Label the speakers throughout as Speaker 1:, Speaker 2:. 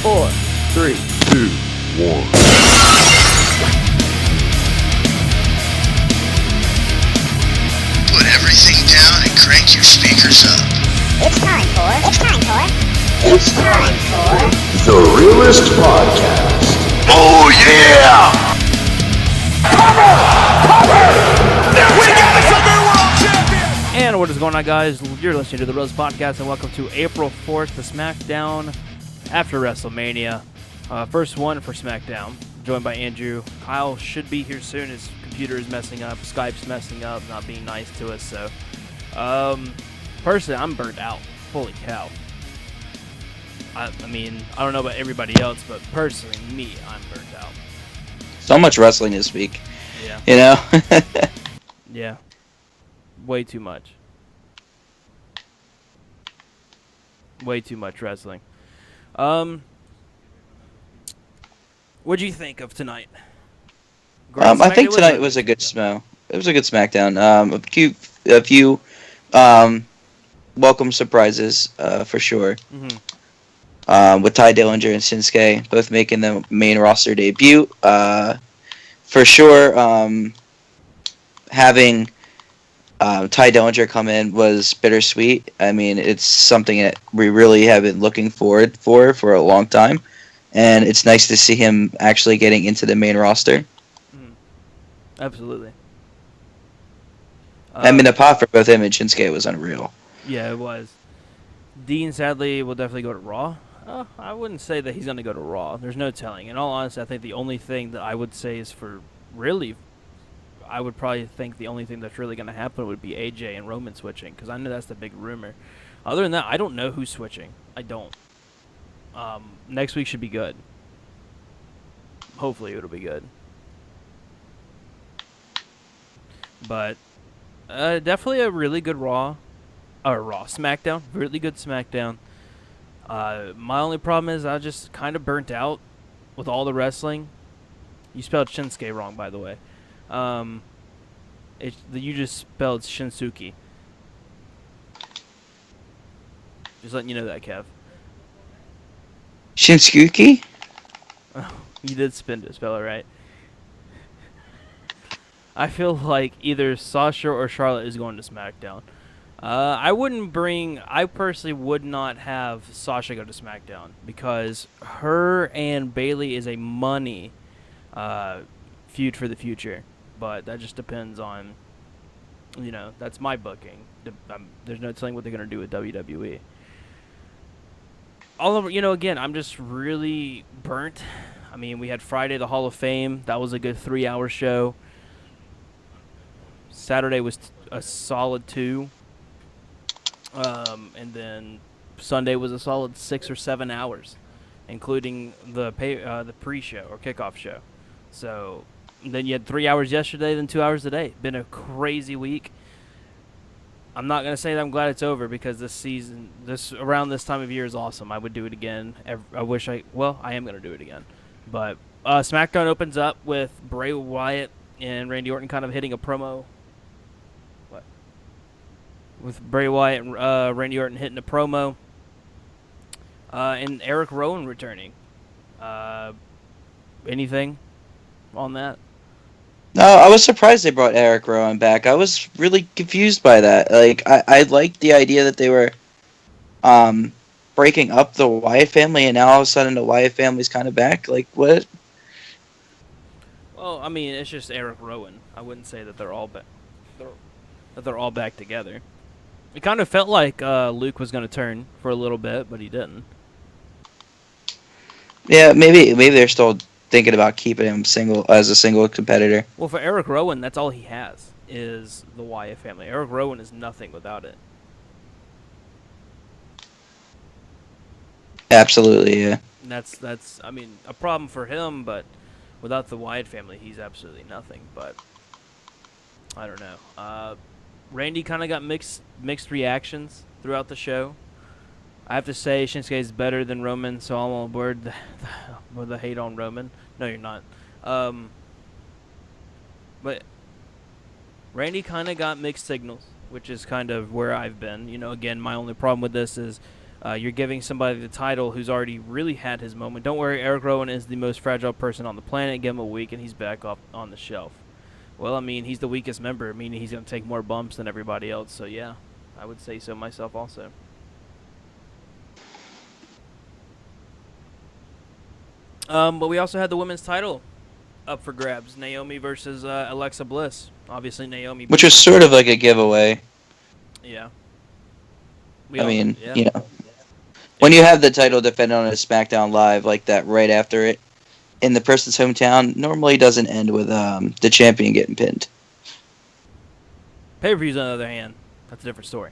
Speaker 1: 4, 3,
Speaker 2: 2, 1.
Speaker 3: Put everything down and crank your speakers up.
Speaker 4: It's time for
Speaker 2: The Realest Podcast.
Speaker 3: Oh yeah!
Speaker 5: We got us a new world champion!
Speaker 1: And what is going on, guys? You're listening to the Realest Podcast, and welcome to April 4th, the Smackdown after WrestleMania. First one for Smackdown, joined by Andrew. Kyle should be here soon. His computer is messing up, Skype's messing up, not being nice to us. So, personally, I'm burnt out. Holy cow. I mean, I don't know about everybody else, but personally, me, I'm burnt out.
Speaker 6: So much wrestling this week.
Speaker 1: Yeah.
Speaker 6: You know?
Speaker 1: Yeah. Way too much. Way too much wrestling. What'd you think of tonight?
Speaker 6: I think tonight was a good smell. It was a good SmackDown. A few welcome surprises, for sure.
Speaker 1: Mm-hmm.
Speaker 6: With Ty Dillinger and Shinsuke both making the main roster debut. For sure, having Ty Dillinger come in was bittersweet. I mean, it's something that we really have been looking forward for a long time. And it's nice to see him actually getting into the main roster.
Speaker 1: Absolutely.
Speaker 6: I mean, the pop for both him and Shinsuke was unreal.
Speaker 1: Yeah, it was. Dean, sadly, will definitely go to Raw. I wouldn't say that he's going to go to Raw. There's no telling. In all honesty, I think the only thing that I would say is I would probably think the only thing that's really going to happen would be AJ and Roman switching, because I know that's the big rumor. Other than that, I don't know who's switching. I don't. Next week should be good. Hopefully it'll be good. But definitely a really good SmackDown. Really good SmackDown. My only problem is I just kind of burnt out with all the wrestling. You spelled Shinsuke wrong, by the way. You just spelled Shinsuke. Just letting you know that, Kev.
Speaker 6: Shinsuke?
Speaker 1: Oh, you did spell it right. I feel like either Sasha or Charlotte is going to SmackDown. I personally would not have Sasha go to SmackDown because her and Bayley is a money feud for the future. But that just depends on, that's my booking. There's no telling what they're going to do with WWE. Again, I'm just really burnt. I mean, we had Friday, the Hall of Fame. That was a good 3-hour show. Saturday was a solid 2. And then Sunday was a solid 6 or 7 hours, including the pre-show or kickoff show. So then you had 3 hours yesterday, then 2 hours today. Been a crazy week. I'm not going to say that I'm glad it's over because this season, around this time of year is awesome. I would do it again. I am going to do it again. But SmackDown opens up with Bray Wyatt and Randy Orton kind of hitting a promo. What? With Bray Wyatt and Randy Orton hitting a promo. And Eric Rowan returning. Anything on that?
Speaker 6: No, I was surprised they brought Eric Rowan back. I was really confused by that. Like, I liked the idea that they were breaking up the Wyatt family, and now all of a sudden the Wyatt family's kind of back. Like, what?
Speaker 1: Well, I mean, it's just Eric Rowan. I wouldn't say that they're all back. They're all back together. It kind of felt like Luke was going to turn for a little bit, but he didn't.
Speaker 6: Yeah, maybe they're still thinking about keeping him as a single competitor.
Speaker 1: Well, for Eric Rowan, that's all he has is the Wyatt family. Eric Rowan is nothing without it.
Speaker 6: Absolutely, yeah.
Speaker 1: And that's I mean, a problem for him, but without the Wyatt family, he's absolutely nothing. But I don't know. Randy kind of got mixed reactions throughout the show. I have to say Shinsuke is better than Roman, so I'm on board with the hate on Roman. No, you're not. But Randy kind of got mixed signals, which is kind of where I've been. Again, my only problem with this is You're giving somebody the title who's already really had his moment. Don't worry, Eric Rowan is the most fragile person on the planet. Give him a week, and he's back up on the shelf. Well, I mean, he's the weakest member, meaning he's going to take more bumps than everybody else. So, yeah, I would say so myself also. But we also had the women's title up for grabs. Naomi versus Alexa Bliss. Obviously, Naomi.
Speaker 6: Which was sort of like a giveaway.
Speaker 1: Yeah.
Speaker 6: I mean,
Speaker 1: yeah.
Speaker 6: you know, when you have the title defended on a SmackDown Live like that right after it in the person's hometown, normally doesn't end with the champion getting pinned.
Speaker 1: Pay-per-views, on the other hand, that's a different story.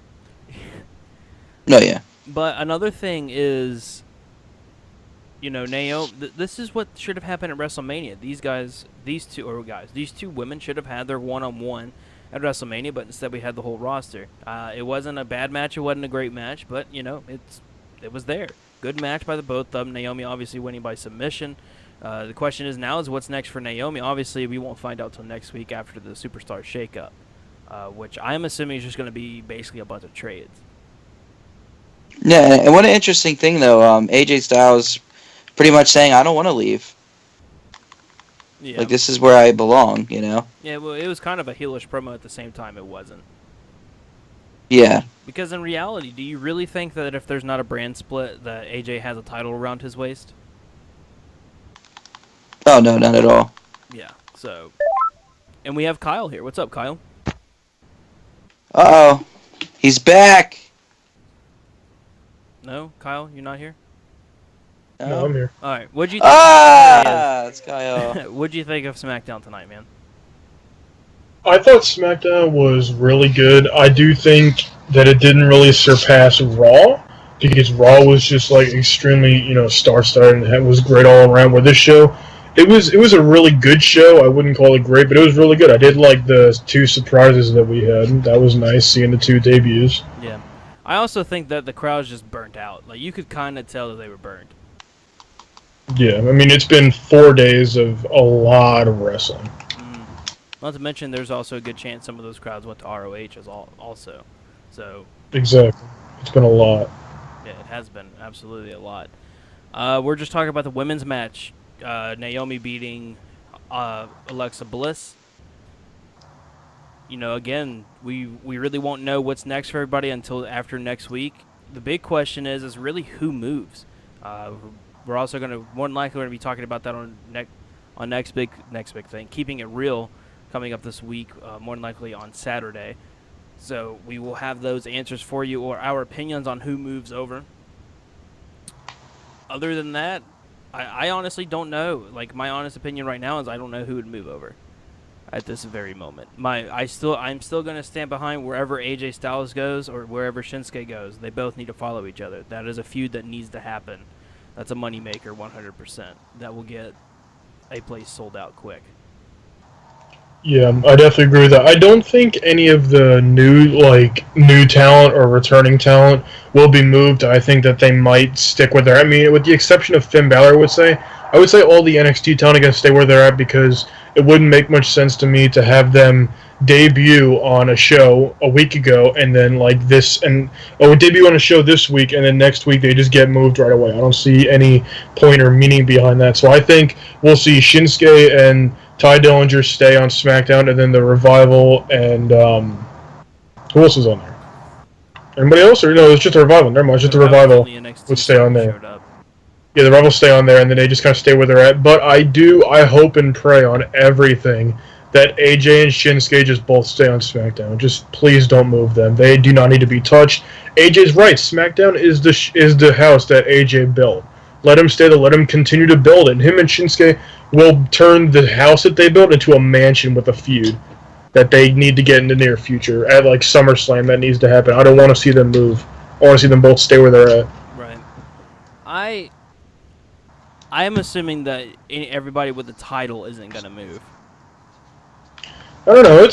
Speaker 6: No, yeah.
Speaker 1: But another thing is, you know, Naomi. This is what should have happened at WrestleMania. These two women should have had their one-on-one at WrestleMania, but instead we had the whole roster. It wasn't a bad match. It wasn't a great match, but you know, it was there. Good match by the both of them. Naomi obviously winning by submission. The question is now is what's next for Naomi. Obviously, we won't find out till next week after the Superstar shakeup, which I'm assuming is just going to be basically a bunch of trades.
Speaker 6: Yeah, and what an interesting thing though. AJ Styles pretty much saying, "I don't want to leave.
Speaker 1: Yeah.
Speaker 6: Like this is where I belong." You know.
Speaker 1: Yeah. Well, it was kind of a heelish promo at the same time. It wasn't.
Speaker 6: Yeah.
Speaker 1: Because in reality, do you really think that if there's not a brand split, that AJ has a title around his waist?
Speaker 6: Oh no, not at all.
Speaker 1: Yeah. So, and we have Kyle here. What's up, Kyle?
Speaker 6: Uh oh, he's back.
Speaker 1: No, Kyle, you're not here.
Speaker 4: No, I'm here.
Speaker 1: All right. What'd you think?
Speaker 6: That's Kyle.
Speaker 1: What'd you think of SmackDown tonight, man?
Speaker 4: I thought SmackDown was really good. I do think that it didn't really surpass Raw because Raw was just like extremely, star-studded and it was great all around. Where this show, it was a really good show. I wouldn't call it great, but it was really good. I did like the two surprises that we had. That was nice seeing the two debuts.
Speaker 1: Yeah. I also think that the crowd's just burnt out. Like you could kind of tell that they were burned.
Speaker 4: Yeah, I mean it's been 4 days of a lot of wrestling.
Speaker 1: Not to mention, there's also a good chance some of those crowds went to ROH also. So
Speaker 4: Exactly, it's been a lot.
Speaker 1: yeah, it has been absolutely a lot. We're just talking about the women's match. Naomi beating Alexa Bliss. You know, again, we really won't know what's next for everybody until after next week. The big question is really who moves. We're also going to more than likely be talking about that on next big thing, keeping it real, coming up this week, more than likely on Saturday. So we will have those answers for you or our opinions on who moves over. Other than that, I honestly don't know. Like my honest opinion right now is I don't know who would move over at this very moment. I'm still going to stand behind wherever AJ Styles goes or wherever Shinsuke goes. They both need to follow each other. That is a feud that needs to happen. That's a moneymaker 100%. That will get a place sold out quick.
Speaker 4: Yeah, I definitely agree with that. I don't think any of the new talent or returning talent will be moved. I think that they might stick with their. I mean, with the exception of Finn Balor, I would say all the NXT talent are going to stay where they're at because it wouldn't make much sense to me to have them debut on a show a week ago and then debut on a show this week and then next week they just get moved right away. I don't see any point or meaning behind that. So I think we'll see Shinsuke and Ty Dillinger stay on SmackDown, and then the Revival and who else is on there? Anybody else? Or no, it's just the Revival. Never mind, it's just the Revival would stay on there. Yeah, the Revival stay on there, and then they just kind of stay where they're at. But I hope and pray on everything that AJ and Shinsuke just both stay on SmackDown. Just please don't move them. They do not need to be touched. AJ's right. SmackDown is the house that AJ built. Let him stay there. Let him continue to build it. And him and Shinsuke will turn the house that they built into a mansion with a feud that they need to get in the near future. At like SummerSlam, that needs to happen. I don't want to see them move. I want to see them both stay where they're at.
Speaker 1: Right. I am assuming that everybody with the title isn't going to move.
Speaker 4: I don't know.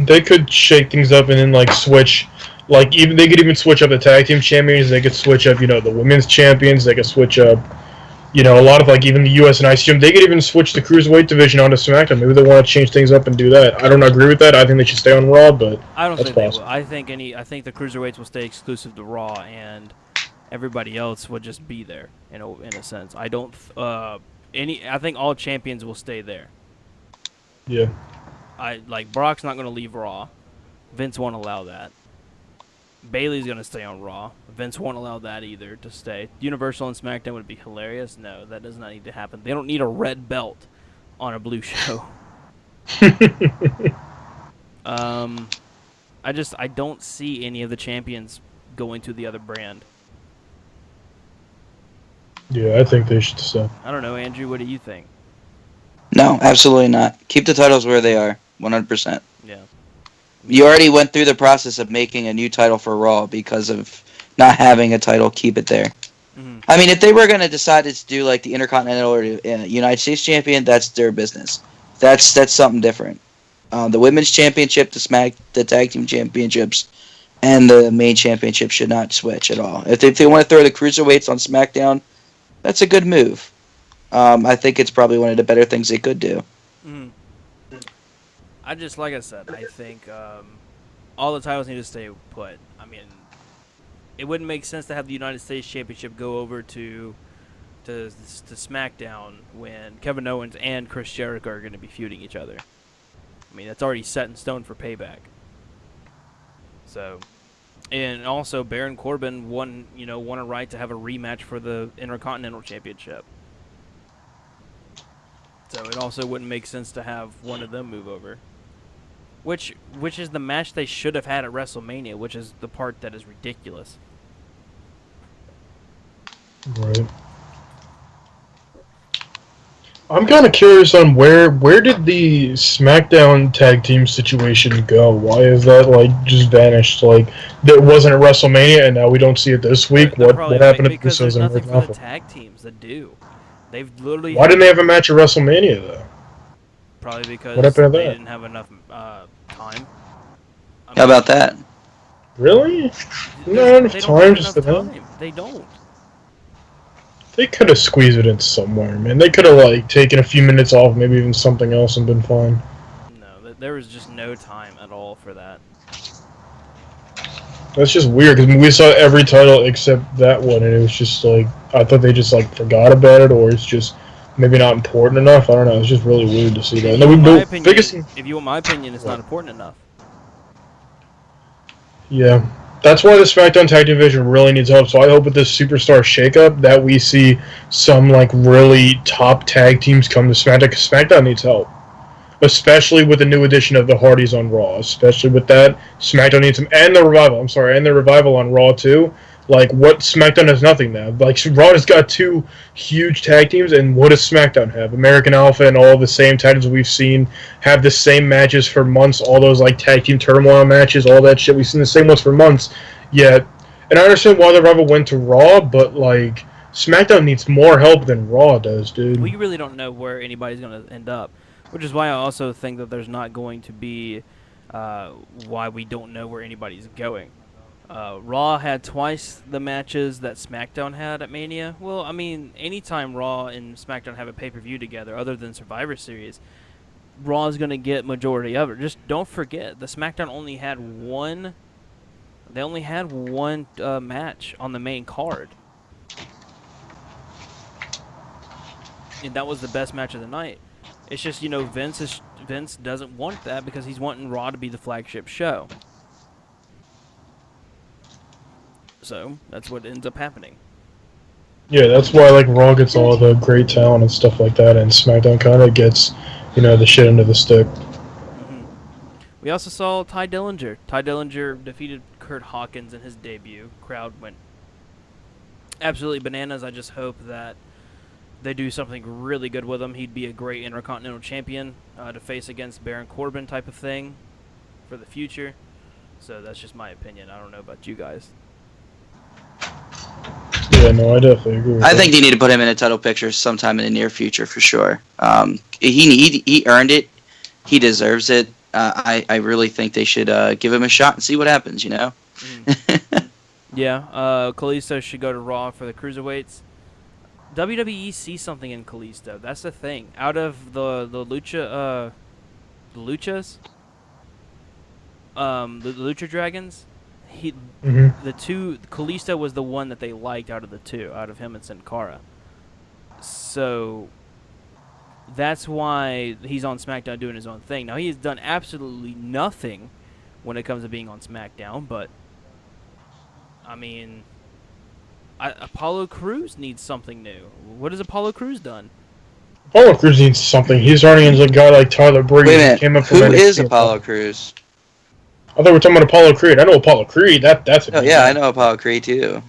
Speaker 4: They could shake things up and then switch. They could even switch up the tag team champions. They could switch up, the women's champions. They could switch up, a lot of even the US and IC. They could even switch the cruiserweight division onto SmackDown. Maybe they want to change things up and do that. I don't agree with that. I think they should stay on Raw, but
Speaker 1: I don't
Speaker 4: that's
Speaker 1: think
Speaker 4: possible.
Speaker 1: they will. I think the cruiserweights will stay exclusive to Raw, and everybody else would just be there in a sense. I don't I think all champions will stay there.
Speaker 4: Yeah.
Speaker 1: Brock's not going to leave Raw. Vince won't allow that. Bailey's going to stay on Raw. Vince won't allow that either to stay. Universal and SmackDown would be hilarious. No, that does not need to happen. They don't need a red belt on a blue show. I don't see any of the champions going to the other brand.
Speaker 4: Yeah, I think they should stay.
Speaker 1: I don't know, Andrew. What do you think?
Speaker 6: No, absolutely not. Keep the titles where they are, 100%.
Speaker 1: Yeah.
Speaker 6: You already went through the process of making a new title for Raw because of not having a title. Keep it there.
Speaker 1: Mm-hmm.
Speaker 6: I mean, if they were going to decide to do like the Intercontinental or United States Champion, that's their business. That's something different. The Women's Championship, the Tag Team Championships, and the main championship should not switch at all. If they want to throw the Cruiserweights on SmackDown, that's a good move. I think it's probably one of the better things they could do.
Speaker 1: Mm-hmm. Like I said, I think all the titles need to stay put. I mean, it wouldn't make sense to have the United States Championship go over to SmackDown when Kevin Owens and Chris Jericho are going to be feuding each other. I mean, that's already set in stone for Payback. So, and also Baron Corbin won a right to have a rematch for the Intercontinental Championship. So it also wouldn't make sense to have one of them move over. Which is the match they should have had at WrestleMania, which is the part that is ridiculous.
Speaker 4: Right. I'm kind of curious on where did the SmackDown tag team situation go? Why is that just vanished? That wasn't at WrestleMania, and now we don't see it this week. What happened to
Speaker 1: because
Speaker 4: the
Speaker 1: there's nothing for the tag teams that do. They've literally.
Speaker 4: Why didn't they have a match at WrestleMania though?
Speaker 1: Probably because
Speaker 4: what happened to
Speaker 1: they
Speaker 4: that?
Speaker 1: didn't have enough time.
Speaker 6: How about that?
Speaker 4: Really? Not enough time just for them?
Speaker 1: They don't.
Speaker 4: They could have squeezed it in somewhere, man. They could have taken a few minutes off, maybe even something else, and been fine.
Speaker 1: No, there was just no time at all for that.
Speaker 4: That's just weird because we saw every title except that one, and it was just I thought they just forgot about it, or it's just maybe not important enough. I don't know. It's just really weird to see that.
Speaker 1: If you want my opinion, it's not important enough.
Speaker 4: Yeah. That's why the SmackDown Tag Team Division really needs help. So I hope with this Superstar shakeup that we see some really top tag teams come to SmackDown. Because SmackDown needs help, especially with the new addition of the Hardys on Raw. Especially with that, SmackDown needs them, and the Revival. I'm sorry, and the Revival on Raw too. What SmackDown has nothing now. Raw has got two huge tag teams, and what does SmackDown have? American Alpha and all the same tag teams we've seen have the same matches for months. All those tag team turmoil matches, all that shit. We've seen the same ones for months. Yet, and I understand why the Revival went to Raw, but SmackDown needs more help than Raw does, dude.
Speaker 1: We really don't know where anybody's going to end up, which is why I also think that there's not going to be why we don't know where anybody's going. Raw had twice the matches that SmackDown had at Mania. Well, I mean, anytime Raw and SmackDown have a pay-per-view together, other than Survivor Series, Raw is going to get majority of it. Just don't forget, the SmackDown only had one. They only had one match on the main card, and that was the best match of the night. It's just Vince doesn't want that because he's wanting Raw to be the flagship show. So that's what ends up happening.
Speaker 4: Yeah, that's why Raw gets all the great talent and stuff like that, and SmackDown kind of gets, the shit into the stick.
Speaker 1: Mm-hmm. We also saw Ty Dillinger. Ty Dillinger defeated Kurt Hawkins in his debut. Crowd went absolutely bananas. I just hope that they do something really good with him. He'd be a great Intercontinental Champion to face against Baron Corbin type of thing for the future. So that's just my opinion. I don't know about you guys.
Speaker 4: Yeah, no, I definitely agree with
Speaker 6: I
Speaker 4: that.
Speaker 6: think they need to put him in a title picture sometime in the near future for sure. He earned it. He deserves it. I really think they should give him a shot and see what happens,
Speaker 1: Mm. Yeah, Kalisto should go to Raw for the Cruiserweights. WWE sees something in Kalisto. That's the thing. Out of the Luchas, the Lucha Dragons, he
Speaker 4: Hmm.
Speaker 1: the two Kalisto was the one that they liked out of the two, out of him and Sin Cara. So that's why he's on SmackDown doing his own thing. Now he has done absolutely nothing when it comes to being on SmackDown, but I mean, Apollo Crews needs something new. What has Apollo Crews done?
Speaker 4: Apollo Crews needs something. He's running into a guy like Tyler Breeze
Speaker 6: Wait a
Speaker 4: who
Speaker 6: minute.
Speaker 4: came up from
Speaker 6: Who is
Speaker 4: NXT.
Speaker 6: Apollo Crews?
Speaker 4: I thought we were talking about Apollo Creed. I know Apollo Creed. That's a
Speaker 6: Oh
Speaker 4: big
Speaker 6: yeah, I
Speaker 4: guy.
Speaker 6: know Apollo Creed too.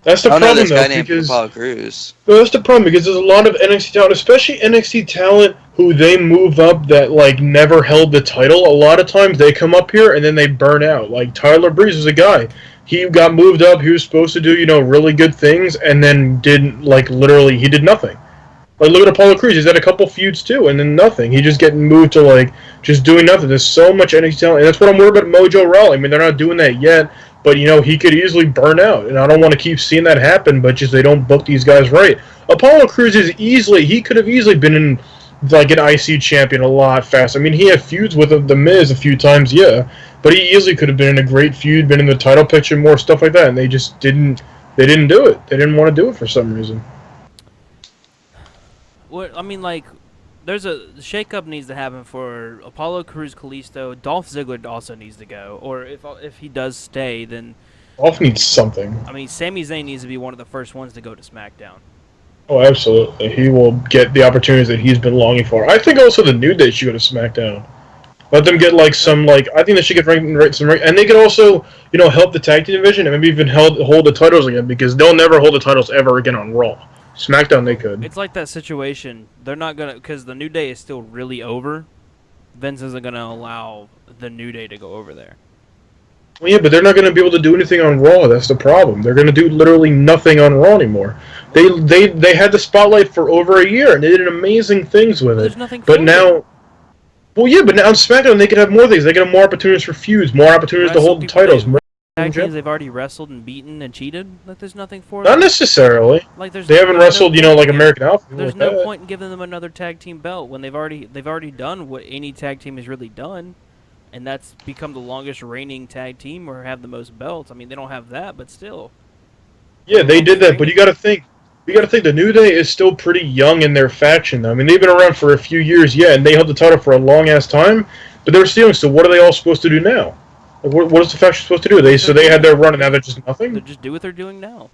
Speaker 4: That's
Speaker 6: I
Speaker 4: the
Speaker 6: don't know
Speaker 4: problem
Speaker 6: this guy
Speaker 4: though,
Speaker 6: named
Speaker 4: because
Speaker 6: Apollo Crews.
Speaker 4: well, that's the problem because there's a lot of NXT talent, especially NXT talent who they move up that like never held the title. A lot of times they come up here and then they burn out. Like Tyler Breeze was a guy. He got moved up. He was supposed to do really good things, and then didn't like literally he did nothing. Like look at Apollo Crews. He's had a couple feuds too, and then nothing. He just getting moved to like just doing nothing. There's so much NXT talent, and that's what I'm worried about Mojo Rawley. I mean, they're not doing that yet, but he could easily burn out, and I don't want to keep seeing that happen. But just they don't book these guys right. Apollo Crews he could have easily been in like an IC champion a lot faster. I mean, he had feuds with the Miz a few times, yeah, but he easily could have been in a great feud, been in the title picture, more stuff like that, and they just didn't. They didn't do it. They didn't want to do it for some reason.
Speaker 1: What I mean, like, there's a shakeup needs to happen for Apollo Crews, Kalisto. Dolph Ziggler also needs to go, or if he does stay, then
Speaker 4: Dolph needs something.
Speaker 1: I mean, Sami Zayn needs to be one of the first ones to go to SmackDown.
Speaker 4: Oh, absolutely. He will get the opportunities that he's been longing for. I think also the New Day should go to SmackDown. Let them get like some like I think they should get some and they could also help the tag team division and maybe even hold the titles again because they'll never hold the titles ever again on Raw. SmackDown they could.
Speaker 1: It's like that situation. They're not gonna because the New Day is still really over. Vince isn't gonna allow the New Day to go over there.
Speaker 4: Well, yeah, but they're not going to be able to do anything on Raw. That's the problem. They're going to do literally nothing on Raw anymore. They had the spotlight for over a year and they did amazing things with
Speaker 1: There's
Speaker 4: it.
Speaker 1: nothing
Speaker 4: But
Speaker 1: for
Speaker 4: now.
Speaker 1: them.
Speaker 4: Well, yeah, but now on SmackDown they could have more things. They could have more opportunities for feuds, more opportunities to
Speaker 1: Wrestle
Speaker 4: hold the
Speaker 1: people
Speaker 4: titles.
Speaker 1: Tag teams they've already wrestled and beaten and cheated. Like there's nothing for
Speaker 4: Not
Speaker 1: them.
Speaker 4: necessarily.
Speaker 1: Like
Speaker 4: They haven't wrestled, like American Alpha.
Speaker 1: There's
Speaker 4: Like
Speaker 1: no
Speaker 4: that.
Speaker 1: point in giving them another tag team belt when they've already done what any tag team has really done, and that's become the longest reigning tag team or have the most belts. I mean, they don't have that, but still.
Speaker 4: Yeah, they did that, but you got to think. The New Day is still pretty young in their faction. Though. I mean, they've been around for a few years, yeah, and they held the title for a long ass time. But they're still young. So what are they all supposed to do now? Like, what is the faction supposed to do? They had their run, and now they're just
Speaker 1: They
Speaker 4: nothing.
Speaker 1: just do what they're doing now.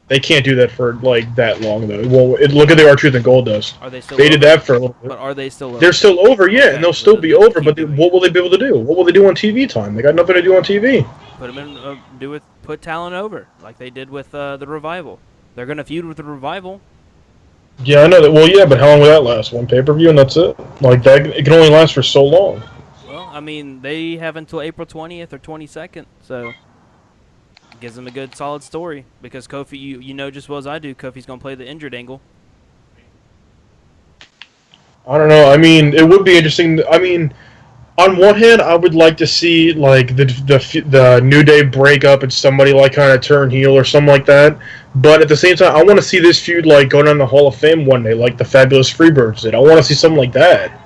Speaker 4: They can't do that for like that long though. Well, look at the R-Truth and Gold does.
Speaker 1: Are they still?
Speaker 4: They
Speaker 1: over?
Speaker 4: did that for a little bit.
Speaker 1: But are they still?
Speaker 4: They're
Speaker 1: over?
Speaker 4: still over, yeah,
Speaker 1: Okay,
Speaker 4: and they'll
Speaker 1: so
Speaker 4: still
Speaker 1: then
Speaker 4: be
Speaker 1: they
Speaker 4: over.
Speaker 1: keep
Speaker 4: But
Speaker 1: doing
Speaker 4: what
Speaker 1: it.
Speaker 4: will they be able to do? What will they do on TV time? They got nothing to do on TV.
Speaker 1: Put them in. Put talent over like they did with the Revival. They're gonna feud with the Revival.
Speaker 4: Yeah, I know that. Well, yeah, but how long will that last? One pay-per-view and that's it. Like that, it can only last for so long.
Speaker 1: Well, I mean, they have until April 20th or 22nd, so gives them a good, solid story. Because Kofi, you know just well as I do, Kofi's gonna play the injured angle.
Speaker 4: I don't know. I mean, it would be interesting. I mean, on one hand, I would like to see like the New Day break up and somebody like kind of turn heel or something like that. But at the same time, I want to see this feud like go down the Hall of Fame one day, like the Fabulous Freebirds did. I want to see something like that.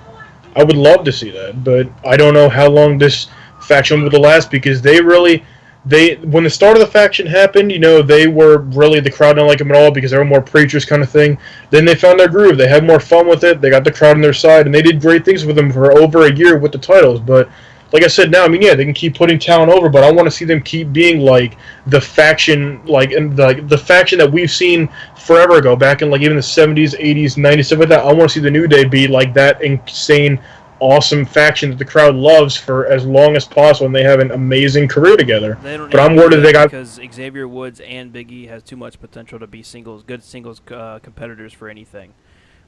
Speaker 4: I would love to see that, but I don't know how long this faction will last because when the start of the faction happened, they were really the crowd didn't like them at all because they were more preachers kind of thing. Then they found their groove. They had more fun with it. They got the crowd on their side, and they did great things with them for over a year with the titles. But like I said, now I mean, yeah, they can keep putting talent over, but I want to see them keep being like the faction, like and the faction that we've seen forever ago, back in like even the 70s, 80s, 90s, stuff like that. I want to see the New Day be like that insane, awesome faction that the crowd loves for as long as possible, and they have an amazing career together. But I'm worried that they got
Speaker 1: because Xavier Woods and Big E has too much potential to be good singles competitors for anything.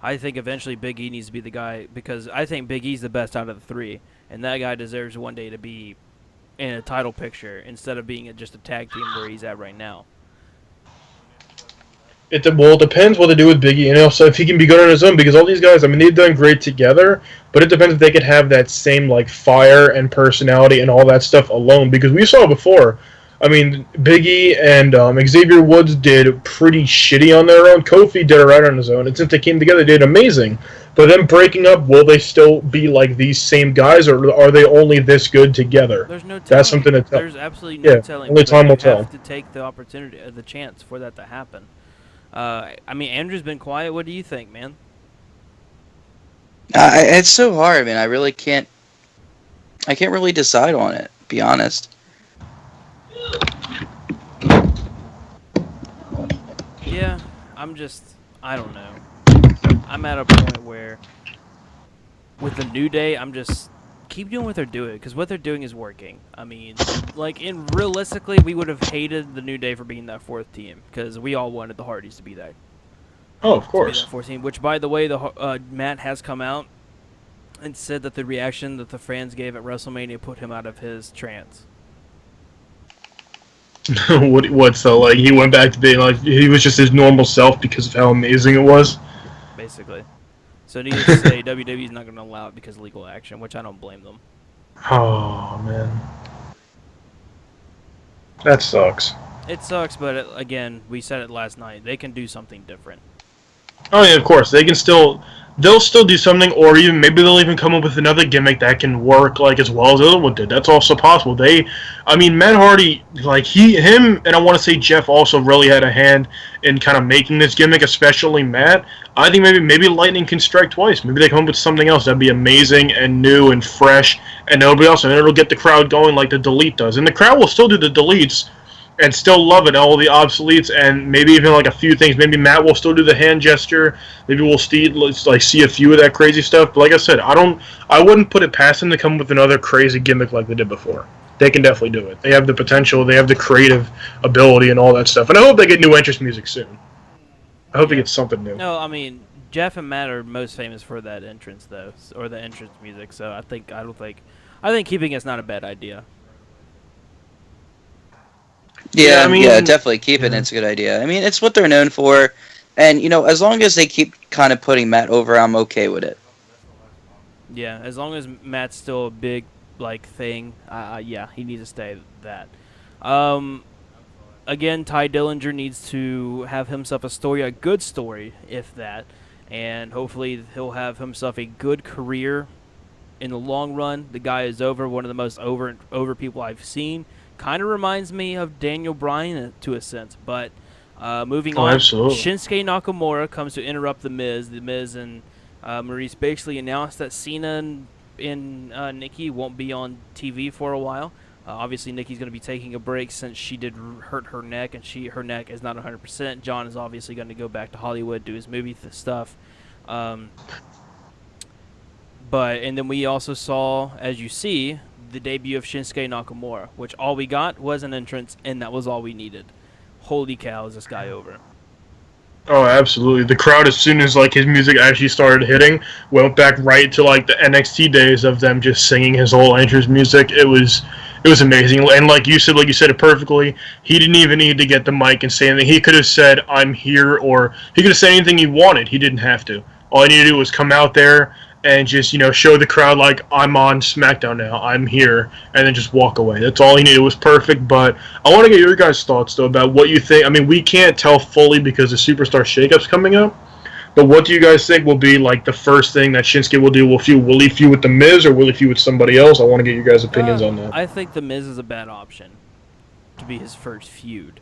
Speaker 1: I think eventually Big E needs to be the guy because I think Big E's the best out of the three, and that guy deserves one day to be in a title picture instead of being just a tag team where he's at right now.
Speaker 4: It depends what they do with Biggie, and also if he can be good on his own. Because all these guys, I mean, they've done great together, but it depends if they could have that same like fire and personality and all that stuff alone. Because we saw before, I mean, Biggie and Xavier Woods did pretty shitty on their own. Kofi did alright on his own, and since they came together, they did amazing. But then breaking up, will they still be like these same guys, or are they only this good together?
Speaker 1: There's no
Speaker 4: That's
Speaker 1: telling.
Speaker 4: something to tell.
Speaker 1: There's absolutely no
Speaker 4: Yeah,
Speaker 1: telling,
Speaker 4: only
Speaker 1: but
Speaker 4: time will
Speaker 1: you
Speaker 4: tell.
Speaker 1: have to take the opportunity, the chance for that to happen. I mean, Andrew's been quiet. What do you think, man?
Speaker 6: It's so hard, man. I really can't. I can't really decide on it. Be honest.
Speaker 1: Yeah, I don't know. I'm at a point where, with the New Day, I'm just keep doing what they're doing because what they're doing is working. I mean, like realistically, we would have hated the New Day for being that fourth team because we all wanted the Hardys
Speaker 4: Oh, of
Speaker 1: to be that
Speaker 4: course.
Speaker 1: fourth team. Which, by the way, the Matt has come out and said that the reaction that the fans gave at WrestleMania put him out of his trance.
Speaker 4: What? So like he went back to being like he was just his normal self because of how amazing it was.
Speaker 1: Basically. So needless to say, WWE is not going to allow it because of legal action, which I don't blame them.
Speaker 4: Oh man, that sucks.
Speaker 1: It sucks, but again, we said it last night. They can do something different.
Speaker 4: Oh yeah, of course they'll still do something, or even maybe they'll even come up with another gimmick that can work like as well as the other one did. That's also possible. I mean, Matt Hardy, like him, and I want to say Jeff also really had a hand in kind of making this gimmick, especially Matt. I think maybe lightning can strike twice. Maybe they come up with something else that'd be amazing and new and fresh, and nobody else, and it'll get the crowd going like the delete does, and the crowd will still do the deletes and still love it, all the obsoletes, and maybe even like a few things. Maybe Matt will still do the hand gesture. Maybe we'll like see a few of that crazy stuff. But like I said, I wouldn't put it past them to come with another crazy gimmick like they did before. They can definitely do it. They have the potential. They have the creative ability and all that stuff. And I hope they get new entrance music soon. I hope they
Speaker 1: Yeah.
Speaker 4: get something new.
Speaker 1: No, I mean Jeff and Matt are most famous for that entrance though, or the entrance music. So I think keeping it's not a bad idea.
Speaker 4: Yeah, I
Speaker 6: Yeah,
Speaker 4: mean,
Speaker 6: definitely keep it.
Speaker 4: yeah.
Speaker 6: It's a good idea. I mean, it's what they're known for, and as long as they keep kind of putting Matt over, I'm okay with it.
Speaker 1: Yeah, as long as Matt's still a big thing, yeah, he needs to stay that. Um, Again, Ty Dillinger needs to have himself a story, a good story, if that, and hopefully he'll have himself a good career in the long run. The guy is one of the most over people I've seen. Kind of reminds me of Daniel Bryan to a sense, but moving
Speaker 4: Oh,
Speaker 1: on,
Speaker 4: absolutely.
Speaker 1: Shinsuke Nakamura comes to interrupt The Miz. The Miz and Maurice basically announced that Cena and Nikki won't be on TV for a while. Obviously, Nikki's going to be taking a break since she did hurt her neck, and her neck is not 100%. John is obviously going to go back to Hollywood, do his movie stuff. Um, and then we also saw, as you see, the debut of Shinsuke Nakamura, which all we got was an entrance, and that was all we needed. Holy cow, is this guy over?
Speaker 4: Oh, absolutely. The crowd, as soon as like his music actually started hitting, went back right to like the NXT days of them just singing his whole entrance music. It was amazing. And like you said it perfectly. He didn't even need to get the mic and say anything. He could have said, "I'm here," or he could have said anything he wanted. He didn't have to. All he needed to do was come out there and just show the crowd like I'm on Smackdown now. I'm here, and then just walk away. That's all he needed. It was perfect. But I want to get your guys' thoughts though about what you think. I mean, we can't tell fully because the Superstar Shakeup's coming up. But what do you guys think will be like the first thing that Shinsuke will do? Will he feud with the Miz or will he feud with somebody else? I want to get your guys' opinions on that.
Speaker 1: I think The Miz is a bad option to be his first feud.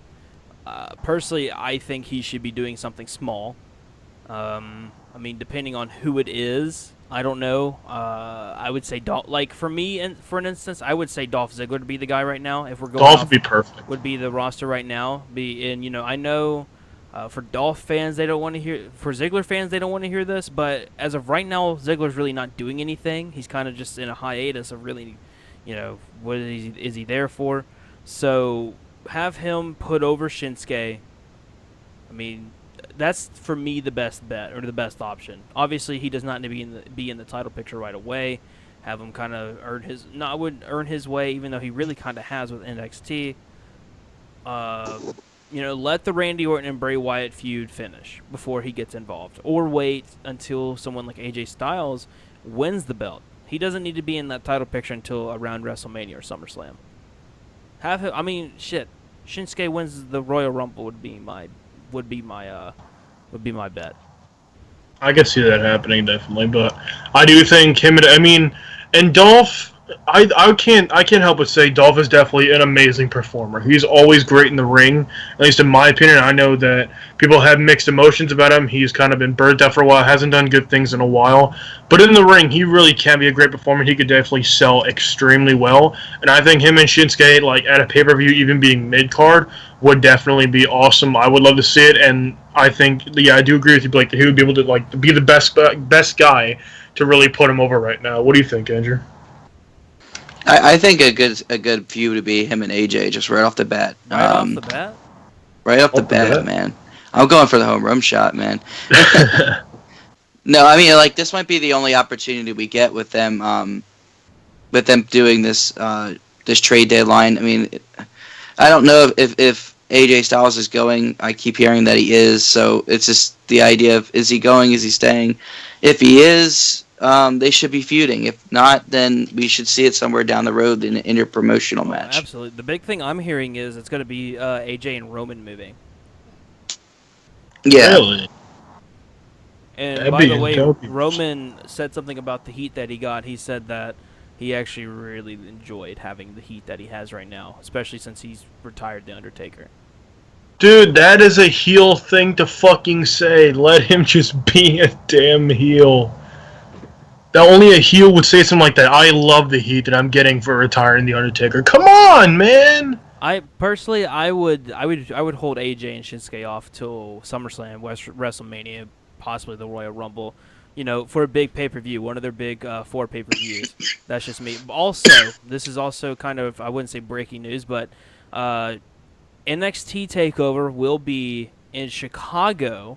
Speaker 1: Personally, I think he should be doing something small. I mean, depending on who it is, I don't know. I would say for me, and for an instance, I would say Dolph Ziggler to be the guy right now. If we're going
Speaker 4: Dolph
Speaker 1: off,
Speaker 4: would be perfect.
Speaker 1: would be the roster right now. I know for Dolph fans they don't want to hear. For Ziggler fans they don't want to hear this. But as of right now, Ziggler's really not doing anything. He's kind of just in a hiatus of really, what is he there for? So have him put over Shinsuke. I mean, that's for me the best bet or the best option. Obviously, he does not need to be in the title picture right away. Have him kind of earn his way, even though he really kind of has with NXT. Let the Randy Orton and Bray Wyatt feud finish before he gets involved, or wait until someone like AJ Styles wins the belt. He doesn't need to be in that title picture until around WrestleMania or SummerSlam. Have him. I mean, shit. Shinsuke wins the Royal Rumble would be my bet.
Speaker 4: I could see that happening definitely, but I do think him and I mean, and Dolph. I can't help but say Dolph is definitely an amazing performer. He's always great in the ring, at least in my opinion. I know that people have mixed emotions about him. He's kind of been burnt out for a while, hasn't done good things in a while. But in the ring, he really can be a great performer. He could definitely sell extremely well, and I think him and Shinsuke, like at a pay per view, even being mid card, would definitely be awesome. I would love to see it, and I think, yeah, I do agree with you, Blake, that he would be able to like be the best guy to really put him over right now. What do you think, Andrew?
Speaker 6: I think a good feud would be him and AJ just right off the bat.
Speaker 1: Right off the bat.
Speaker 6: Right off the
Speaker 4: Off the
Speaker 6: bat,
Speaker 4: bat?
Speaker 6: man. I'm going for the home run shot, man. No, I mean, like, this might be the only opportunity we get with them doing this trade deadline. I mean, I don't know if AJ Styles is going. I keep hearing that he is, so it's just the idea of, is he going, is he staying? If he is, they should be feuding. If not, then we should see it somewhere down the road in an interpromotional match.
Speaker 1: Absolutely. The big thing I'm hearing is it's going to be AJ and Roman moving.
Speaker 6: Yeah.
Speaker 4: Really?
Speaker 1: And
Speaker 4: That'd
Speaker 1: by
Speaker 4: be-
Speaker 1: the way,
Speaker 4: that would be-
Speaker 1: Roman said something about the heat that he got. He said that he actually really enjoyed having the heat that he has right now, especially since he's retired The Undertaker.
Speaker 4: Dude, that is a heel thing to fucking say. Let him just be a damn heel. That only a heel would say something like that. I love the heat that I'm getting for retiring The Undertaker. Come on, man!
Speaker 1: I personally, I would hold AJ and Shinsuke off till SummerSlam, WrestleMania, possibly the Royal Rumble. You know, for a big pay-per-view, one of their big 4 pay-per-views. That's just me. Also, this is also kind of, I wouldn't say breaking news, but NXT TakeOver will be in Chicago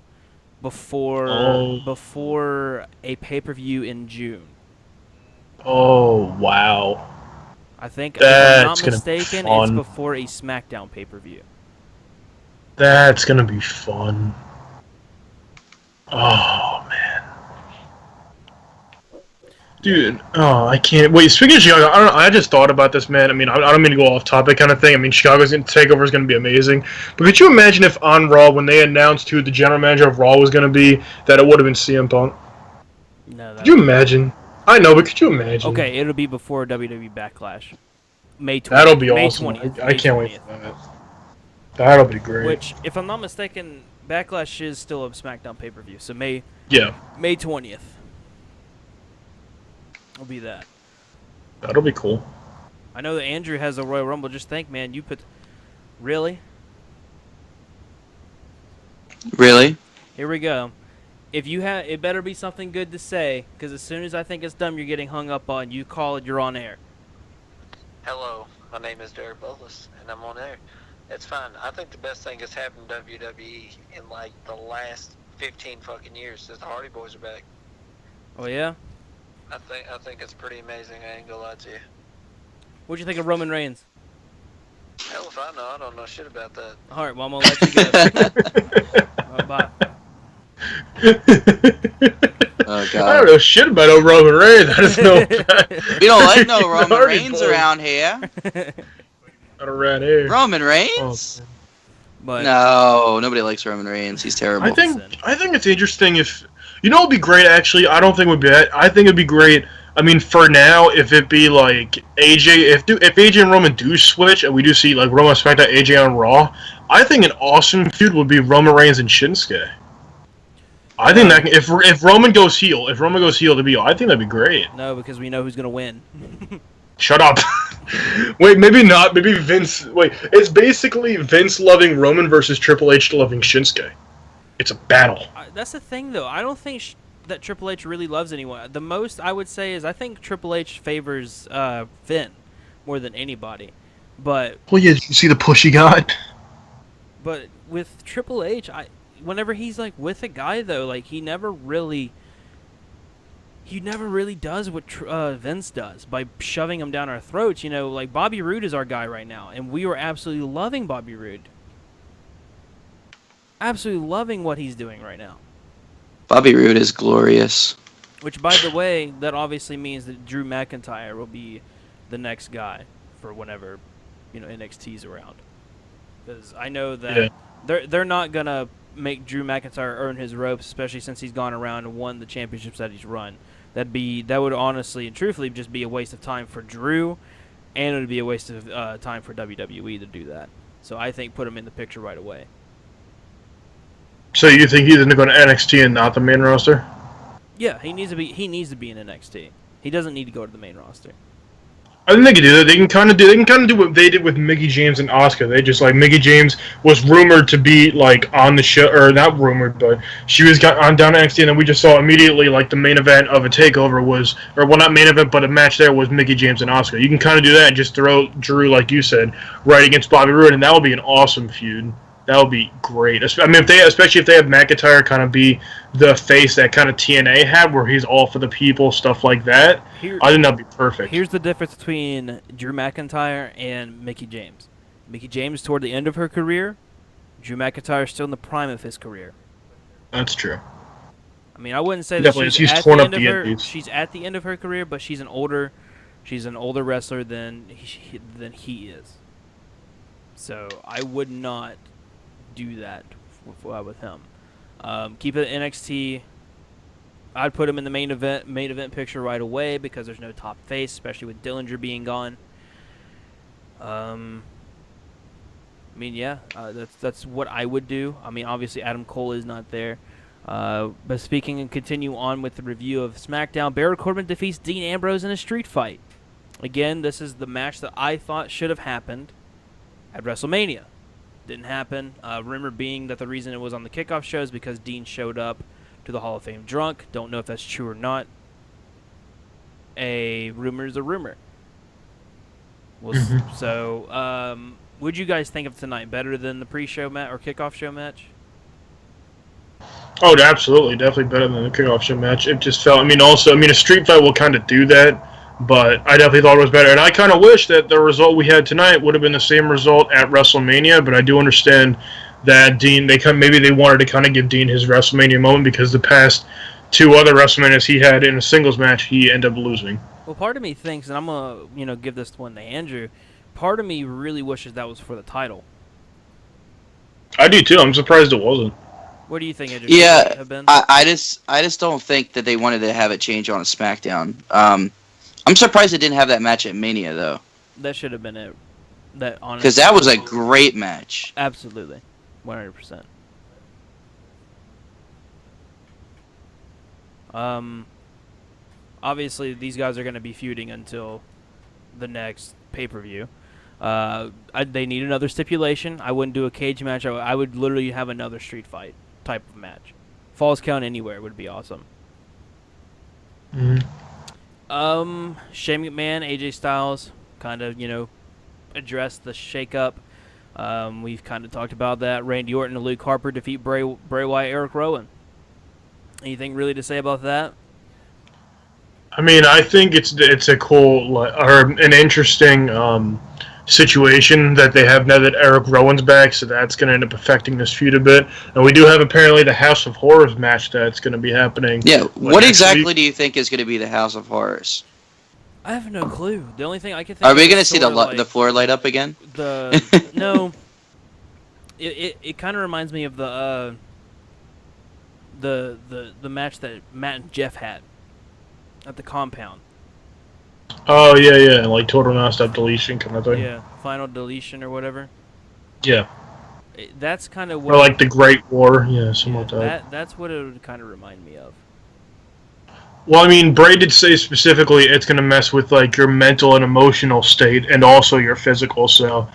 Speaker 1: before a pay-per-view in June.
Speaker 4: Oh, wow.
Speaker 1: I think, if I'm
Speaker 4: That's
Speaker 1: not
Speaker 4: gonna be
Speaker 1: mistaken, it's
Speaker 4: fun.
Speaker 1: before a Smackdown pay-per-view.
Speaker 4: That's gonna be fun. Oh, man. Dude, oh, I can't wait. Speaking of Chicago, I don't know, I just thought about this, man. I mean, I don't mean to go off topic, kind of thing. I mean, Chicago's takeover is going to be amazing. But could you imagine if on Raw, when they announced who the general manager of Raw was going to be, that it would have been CM Punk?
Speaker 1: No,
Speaker 4: Could you imagine? I know, but could you imagine?
Speaker 1: Okay, it'll be before WWE Backlash. May 20th.
Speaker 4: That'll be
Speaker 1: May
Speaker 4: awesome.
Speaker 1: 20th.
Speaker 4: I
Speaker 1: May
Speaker 4: can't wait
Speaker 1: 20th.
Speaker 4: for that. That'll be great.
Speaker 1: Which, if I'm not mistaken, Backlash is still a SmackDown pay-per-view. So May
Speaker 4: Yeah,
Speaker 1: 20th will be that.
Speaker 4: that'll be cool.
Speaker 1: I know that Andrew has a Royal Rumble. Just think, man, you put... Really?
Speaker 6: Really?
Speaker 1: Here we go. If you have... It better be something good to say, because as soon as I think it's dumb, you're getting hung up on. You call it, you're on air.
Speaker 7: Hello, my name is Derek Bolus, and I'm on air. It's fine. I think the best thing that's happened to WWE in like the last 15 fucking years is the Hardy Boys are back.
Speaker 1: Oh, yeah?
Speaker 7: I think it's pretty amazing. I ain't gonna lie to you.
Speaker 1: What'd you think of Roman Reigns?
Speaker 7: Hell if I know. I don't know shit about that.
Speaker 1: All right, well, I'm going to let you go. Bye.
Speaker 6: Oh,
Speaker 4: I
Speaker 6: God.
Speaker 4: don't know shit about no Roman Reigns. I just know.
Speaker 6: We don't like no Roman
Speaker 4: Hardy
Speaker 6: Reigns
Speaker 4: Boys.
Speaker 6: around here.
Speaker 4: Not around here.
Speaker 6: Roman
Speaker 4: Oh,
Speaker 6: Reigns?
Speaker 1: But
Speaker 6: No, nobody likes Roman Reigns. He's terrible.
Speaker 4: I think it's interesting if it'd be great actually. I don't think it would be. I think it'd be great. I mean, for now, if it be like AJ, if AJ and Roman do switch, and we do see like Roman SmackDown, AJ on Raw, I think an awesome feud would be Roman Reigns and Shinsuke. I think that if Roman goes heel, to be, I think that'd be great.
Speaker 1: no, because we know who's going to win.
Speaker 4: Shut up. Wait, maybe not. Maybe Vince. Wait, it's basically Vince loving Roman versus Triple H loving Shinsuke. It's a battle.
Speaker 1: That's the thing, though. I don't think that Triple H really loves anyone. The most I would say is I think Triple H favors Finn more than anybody. But
Speaker 4: Well, yeah, did you see the push he got?
Speaker 1: but with Triple H, whenever he's like with a guy though, like he never really does what Vince does by shoving him down our throats. You know, like Bobby Roode is our guy right now, and we were absolutely loving Bobby Roode. Absolutely loving what he's doing right now.
Speaker 6: Bobby Roode is glorious.
Speaker 1: Which, by the way, that obviously means that Drew McIntyre will be the next guy for whenever, NXT's around. Because I know that
Speaker 4: Yeah.
Speaker 1: they're not gonna make Drew McIntyre earn his ropes, especially since he's gone around and won the championships that he's run. That would honestly and truthfully just be a waste of time for Drew, and it would be a waste of time for WWE to do that. So I think put him in the picture right away.
Speaker 4: So you think he's going to go to NXT and not the main roster?
Speaker 1: Yeah, he needs to be. He needs to be in NXT. He doesn't need to go to the main roster.
Speaker 4: I think they can do that. They can kind of do what they did with Mickie James and Asuka. They just like Mickie James was rumored to be like on the show, or not rumored, but she was on down to NXT, and then we just saw immediately like the main event of a takeover was, or well, not main event, but a match there was Mickie James and Asuka. You can kind of do that and just throw Drew, like you said, right against Bobby Roode, and that would be an awesome feud. That would be great. I mean, especially if they have McIntyre kind of be the face that kind of TNA had, where he's all for the people, stuff like that. I think that'd be perfect.
Speaker 1: Here's the difference between Drew McIntyre and Mickie James. Mickie James toward the end of her career. Drew McIntyre is still in the prime of his career.
Speaker 4: That's true.
Speaker 1: I mean, I wouldn't say that
Speaker 4: Definitely,
Speaker 1: she's at
Speaker 4: torn
Speaker 1: the
Speaker 4: up
Speaker 1: end of
Speaker 4: the
Speaker 1: her.
Speaker 4: indies.
Speaker 1: She's at the end of her career, but she's an older wrestler than he is. So I would not do that with him. Keep it at NXT. I'd put him in the main event picture right away because there's no top face, especially with Dillinger being gone. I mean, yeah, that's what I would do. I mean, obviously Adam Cole is not there. But speaking and continue on with the review of SmackDown, Baron Corbin defeats Dean Ambrose in a street fight. Again, this is the match that I thought should have happened at WrestleMania. Didn't happen. Rumor being that the reason it was on the kickoff show is because Dean showed up to the Hall of Fame drunk. Don't know if that's true or not. A rumor is a rumor. So, what'd you guys think of tonight? Better than the pre-show match or kickoff show match?
Speaker 4: Oh, absolutely, definitely better than the kickoff show match. It just felt. A street fight will kind of do that. But I definitely thought it was better. And I kind of wish that the result we had tonight would have been the same result at WrestleMania. But I do understand that Dean, maybe they wanted to kind of give Dean his WrestleMania moment because the past two other WrestleManias he had in a singles match, he ended up losing.
Speaker 1: Well, part of me thinks, and I'm going to give this one to Andrew, part of me really wishes that was for the title.
Speaker 4: I do too. I'm surprised it wasn't.
Speaker 1: What do you think, Andrew?
Speaker 6: Yeah,
Speaker 1: Have been?
Speaker 6: I just don't think that they wanted to have it change on a SmackDown. I'm surprised they didn't have that match at Mania though.
Speaker 1: That should have been it. That honestly,
Speaker 6: Because that was a great match.
Speaker 1: Absolutely, 100%. Obviously, these guys are going to be feuding until the next pay-per-view. They need another stipulation. I wouldn't do a cage match. I would literally have another street fight type of match. Falls Count Anywhere would be awesome.
Speaker 4: Mm-hmm.
Speaker 1: Shane McMahon, AJ Styles, kind of, addressed the shakeup. We've kind of talked about that. Randy Orton and Luke Harper defeat Bray Wyatt, Eric Rowan. Anything really to say about that?
Speaker 4: I mean, I think it's a cool or an interesting situation that they have now that Eric Rowan's back, so that's going to end up affecting this feud a bit. And we do have apparently the House of Horrors match that's going to be happening.
Speaker 6: Yeah, what exactly
Speaker 4: week?
Speaker 6: do you think is going to be the House of Horrors?
Speaker 1: I have no clue. The only thing I can think
Speaker 6: Are
Speaker 1: of
Speaker 6: we
Speaker 1: is
Speaker 6: going to see
Speaker 1: sorta
Speaker 6: the floor light up again?
Speaker 1: No. It kind of reminds me of the match that Matt and Jeff had at the compound.
Speaker 4: Oh, yeah, like total non-stop deletion kind of thing.
Speaker 1: Yeah, final deletion or whatever.
Speaker 4: Yeah.
Speaker 1: That's kind of what...
Speaker 4: Or like the Great War, yeah, something like that.
Speaker 1: That's what it would kind of remind me of.
Speaker 4: Well, I mean, Bray did say specifically it's going to mess with like your mental and emotional state and also your physical, so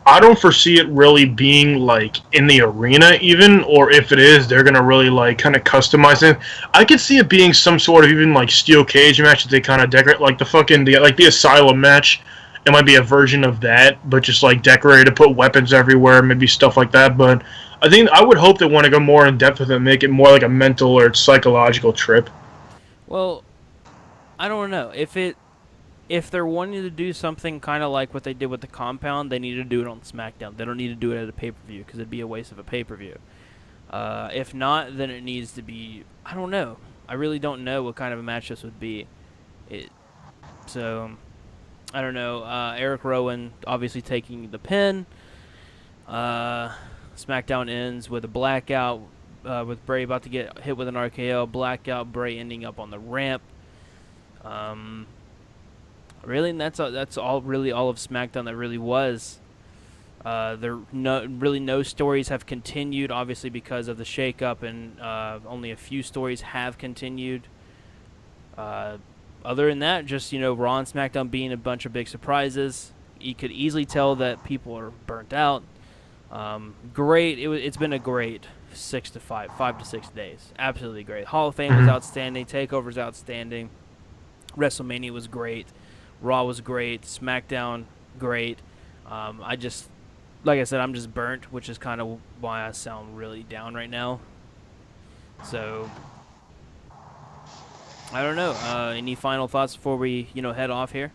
Speaker 4: I don't foresee it really being like in the arena even, or if it is, they're going to really like kind of customize it. I could see it being some sort of even like steel cage match that they kind of decorate, like the Asylum match. It might be a version of that, but just like decorated to put weapons everywhere, maybe stuff like that. But I would hope they want to go more in depth with it, make it more like a mental or psychological trip.
Speaker 1: Well, I don't know. If they're wanting to do something kind of like what they did with the compound, they need to do it on SmackDown. They don't need to do it at a pay-per-view because it'd be a waste of a pay-per-view. If not, then it needs to be... I don't know. I really don't know what kind of a match this would be. So, I don't know. Eric Rowan obviously taking the pin. SmackDown ends with a blackout, with Bray about to get hit with an RKO, blackout, Bray ending up on the ramp. Really, and that's all of SmackDown that really was. No stories have continued, obviously because of the shakeup, and only a few stories have continued. Other than that, just Raw and SmackDown being a bunch of big surprises. You could easily tell that people are burnt out. Great. It's been a great 5 to 6 days. Absolutely great. Hall of Fame was outstanding. TakeOver was outstanding. WrestleMania was great. Raw was great. SmackDown, great. Like I said, I'm just burnt, which is kind of why I sound really down right now. So, I don't know. Any final thoughts before we, head off here?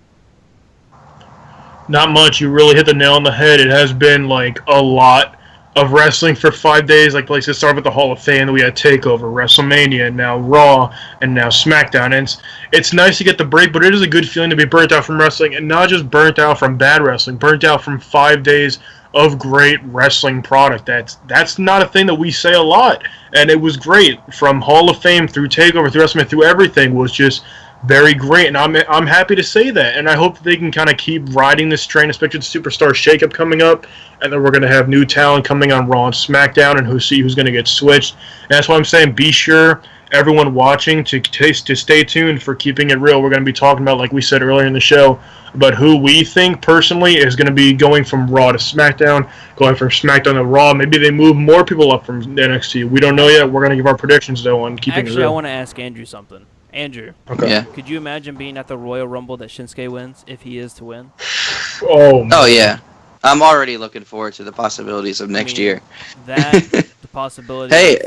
Speaker 4: Not much. You really hit the nail on the head. It has been like a lot of wrestling for 5 days. Like it started with the Hall of Fame, then we had TakeOver, WrestleMania, and now Raw, and now SmackDown. And it's nice to get the break, but it is a good feeling to be burnt out from wrestling, and not just burnt out from bad wrestling, burnt out from 5 days of great wrestling product. That's not a thing that we say a lot, and it was great from Hall of Fame through TakeOver through WrestleMania through everything was just very great, and I'm happy to say that, and I hope that they can kind of keep riding this train, especially with the Superstar shakeup coming up, and then we're going to have new talent coming on Raw and SmackDown, and who's going to get switched. And that's why I'm saying be sure, everyone watching, to stay tuned for Keeping It Real. We're going to be talking about, like we said earlier in the show, about who we think personally is going to be going from Raw to SmackDown, going from SmackDown to Raw. Maybe they move more people up from NXT. We don't know yet. We're going to give our predictions, though, on Keeping It Real.
Speaker 1: Actually, I want to ask Andrew something. Andrew,
Speaker 6: Okay. Yeah.
Speaker 1: Could you imagine being at the Royal Rumble that Shinsuke wins, if he is to win?
Speaker 6: Oh yeah. I'm already looking forward to the possibilities of next year.
Speaker 1: The possibility.
Speaker 6: Hey,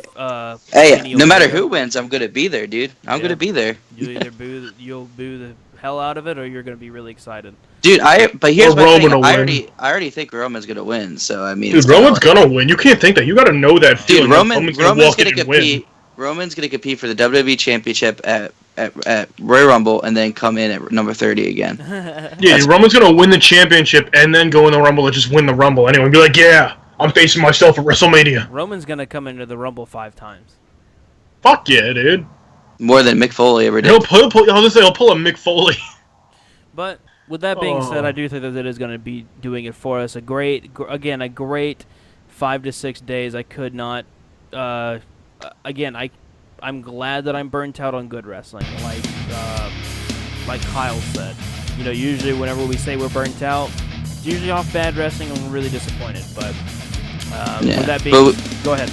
Speaker 1: Kenny
Speaker 6: no matter
Speaker 1: Omega.
Speaker 6: who wins, I'm gonna be there, dude. I'm gonna be there.
Speaker 1: You'll boo the hell out of it, or you're gonna be really excited.
Speaker 6: Dude, but here's my
Speaker 4: Roman
Speaker 6: thing.
Speaker 4: will
Speaker 6: I
Speaker 4: win.
Speaker 6: already think Roman's gonna win. So I mean,
Speaker 4: Dude, Roman's gonna win. You can't think that. You got to know that feeling.
Speaker 6: Dude, Roman's
Speaker 4: gonna
Speaker 6: gonna
Speaker 4: walk in and
Speaker 6: compete.
Speaker 4: win.
Speaker 6: Roman's gonna compete for the WWE Championship at Royal Rumble, and then come in at number 30 again.
Speaker 4: Yeah, Roman's gonna win the championship and then go in the Rumble and just win the Rumble anyway. And be like, yeah, I'm facing myself at WrestleMania.
Speaker 1: Roman's gonna come into the Rumble 5 times.
Speaker 4: Fuck yeah, dude.
Speaker 6: More than Mick Foley ever did.
Speaker 4: He'll pull a Mick Foley.
Speaker 1: But with that being said, I do think that it is going to be doing it for us. A great 5 to 6 days. I could not. I'm glad that I'm burnt out on good wrestling. Like Kyle said, usually whenever we say we're burnt out, it's usually off bad wrestling and we're really disappointed. But with that being, go ahead.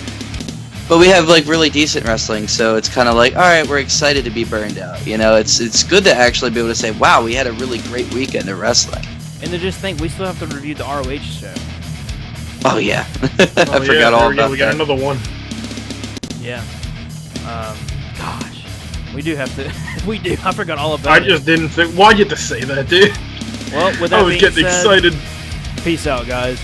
Speaker 6: But we have really decent wrestling, so it's kind of like, all right, we're excited to be burned out. It's good to actually be able to say, wow, we had a really great weekend of wrestling.
Speaker 1: And to just think, we still have to review the ROH show.
Speaker 6: Oh yeah, I forgot all about that.
Speaker 4: We got another one.
Speaker 1: Yeah. Gosh, we do have to. We do. I forgot all about it.
Speaker 4: I just didn't think. Why'd you have to say that, dude?
Speaker 1: Well, with that
Speaker 4: I was getting excited.
Speaker 1: Peace out, guys.